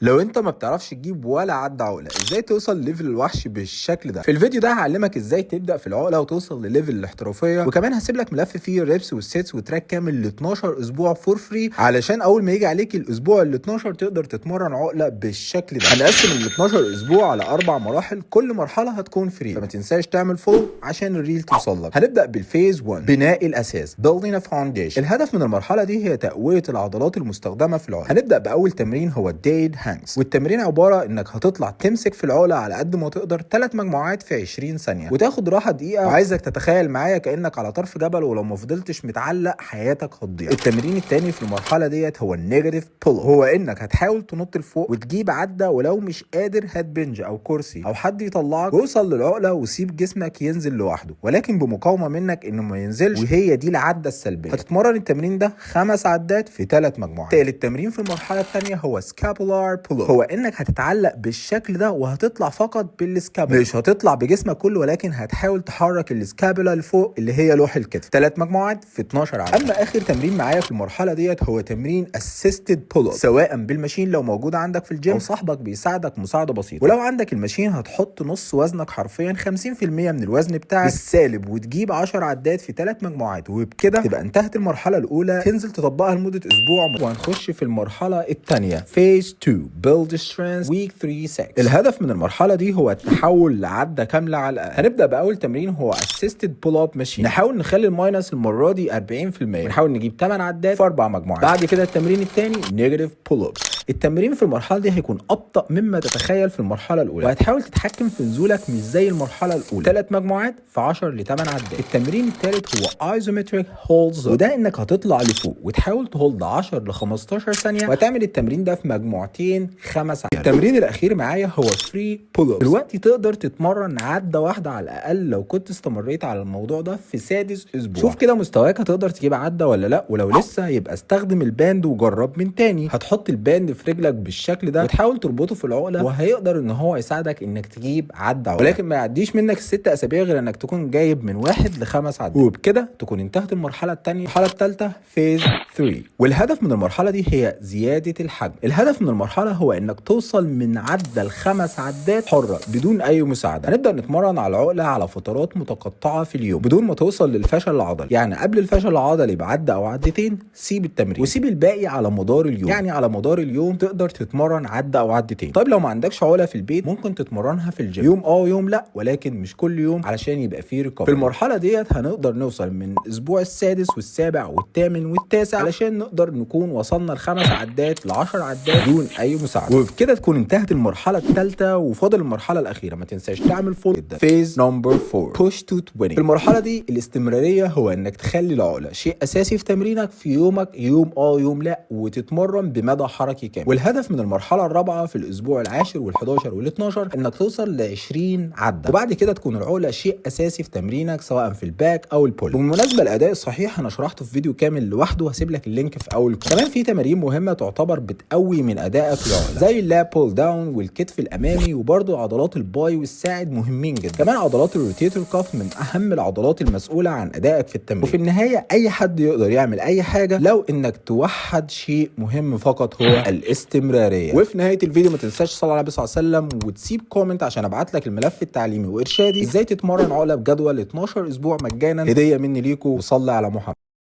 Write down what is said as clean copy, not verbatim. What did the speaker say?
لو انت ما بتعرفش تجيب ولا عد عقله، ازاي توصل لليفل الوحش بالشكل ده؟ في الفيديو ده هعلمك ازاي تبدا في العقله وتوصل لليفل الاحترافيه، وكمان هسيب لك ملف فيه الريبس والسيتس وتراك كامل ل 12 اسبوع فور فري، علشان اول ما يجي عليك الاسبوع ال 12 تقدر تتمرن عقله بالشكل ده. هنقسم ال 12 اسبوع على 4 مراحل، كل مرحله هتكون فري، فما تنساش تعمل فولو عشان الريل توصل لك. هنبدا بالفيز 1، بناء الاساس، building a foundation. الهدف من المرحله دي هي تقويه العضلات المستخدمه في العقله. هنبدا باول تمرين هو الديد هانجز، والتمرين عباره انك هتطلع تمسك في العقله على قد ما تقدر 3 مجموعات في 20 ثانيه، وتاخد راحه دقيقه. وعايزك تتخيل معايا كانك على طرف جبل، ولو ما فضلتش متعلق حياتك هتضيع. التمرين الثاني في المرحله ديت هو النيجاتيف بول، هو انك هتحاول تنط لفوق وتجيب عده، ولو مش قادر هات بنج او كرسي او حد يطلعك ووصل للعقله وسيب جسمك ينزل لوحده، ولكن بمقاومه منك انه ما ينزلش، وهي دي العده السلبيه. هتتمرن التمرين ده 5 عدات في 3 مجموعات. ثالث تمرين في المرحله الثانيه هو سكابولار بول، هو انك هتتعلق بالشكل ده وهتطلع فقط بالسكابولا، مش هتطلع بجسمك كله، ولكن هتحاول تحرك السكابولا لفوق اللي هي لوح الكتف. 3 مجموعات في 12 عدة. اما اخر تمرين معايا في المرحله ديت هو تمرين اسيستد بول اب، سواء بالماشين لو موجود عندك في الجيم، او صاحبك بيساعدك مساعده بسيطه. ولو عندك الماشين هتحط نص وزنك، حرفيا 50% من الوزن بتاعك بالسالب، وتجيب 10 عدات في 3 مجموعات، وبكده تبقى انتهت المرحله الاولى. تنزل تطبقها لمده اسبوع، وهنخش في المرحله الثانيه فيز 2، build strength week 3-6. الهدف من المرحله دي هو التحول لعده كامله على الاقل. هنبدا باول تمرين هو assisted pull up machine، نحاول نخلي الماينس المره دي 40%، ونحاول نجيب 8 عدات في 4 مجموعات. بعد كده التمرين الثاني نيجاتيف بول اب. التمرين في المرحله دي هيكون ابطا مما تتخيل في المرحله الاولى، وهتحاول تتحكم في نزولك مش زي المرحله الاولى. 3 مجموعات في 10 ل 8 عدات. التمرين الثالث هو ايزومتريك هولدز، وده انك هتطلع لفوق وتحاول تهولد 10 ل 15 ثانيه، وهتعمل التمرين ده في مجموعتين 5 عدات. التمرين الاخير معايا هو فري بول اب. دلوقتي تقدر تتمرن عده واحده على الاقل لو كنت استمريت على الموضوع ده في سادس اسبوع. شوف كده مستواك هتقدر تجيب عده ولا لا، ولو لسه يبقى استخدم الباند وجرب من تاني. هتحط الباند في رجلك بالشكل ده وتحاول تربطه في العقله، وهيقدر ان هو يساعدك انك تجيب عده عقله، ولكن ما يعديش منك ال6 اسابيع غير انك تكون جايب من 1 ل5 عدات، وبكده تكون انتهت المرحله الثانيه. المرحله الثالثه فيز 3، والهدف من المرحله دي هي زياده الحجم. الهدف من المرحله هو انك توصل من عده ل5 عدات حره بدون اي مساعده. هنبدا نتمرن على العقله على فترات متقطعه في اليوم بدون ما توصل للفشل العضلي. يعني قبل الفشل العضلي بعده او عدتين سيب التمرين، وسيب الباقي على مدار اليوم. يعني على مدار اليوم تقدر تتمرن عده او عدتين. طيب لو ما عندكش عقله في البيت ممكن تتمرنها في الجيم، يوم يوم لا، ولكن مش كل يوم علشان يبقى فيه ريكفري. في المرحله ديت هنقدر نوصل من الاسبوع السادس والسابع والثامن والتاسع علشان نقدر نكون وصلنا ل5 عدات ل10 عدات بدون اي مساعده، وبكده تكون انتهت المرحله الثالثه وفاضل المرحله الاخيره. ما تنساش تعمل فول. فيز نمبر 4، push to 20. في المرحله دي الاستمراريه هو انك تخلي العقله شيء اساسي في تمرينك في يومك، يوم يوم لا، وتتمرن بمدى حركي كامل. والهدف من المرحله الرابعه في الاسبوع العاشر وال11 وال12 انك توصل ل20 عده، وبعد كده تكون العقله شيء اساسي في تمرينك سواء في الباك او البول. بالمناسبه الاداء الصحيح انا شرحته في فيديو كامل لوحده، هسيب لك اللينك في اول كمان. في تمارين مهمه تعتبر بتقوي من ادائك العقله، زي اللاب بول داون والكتف الامامي، وبرده عضلات الباي والساعد مهمين جدا. كمان عضلات الروتيتور كاف من اهم العضلات المسؤوله عن ادائك في التمرين. وفي النهايه اي حد يقدر يعمل اي حاجه لو انك توحد شيء مهم فقط هو الاستمراريه. وفي نهايه الفيديو ما تنساش تصلي على النبي صلى الله عليه وسلم، وتسيب كومنت عشان ابعت لك الملف التعليمي وارشادي ازاي تتمرن عقله بجدول 12 اسبوع مجانا، هديه مني ليكم. وصلي على محمد.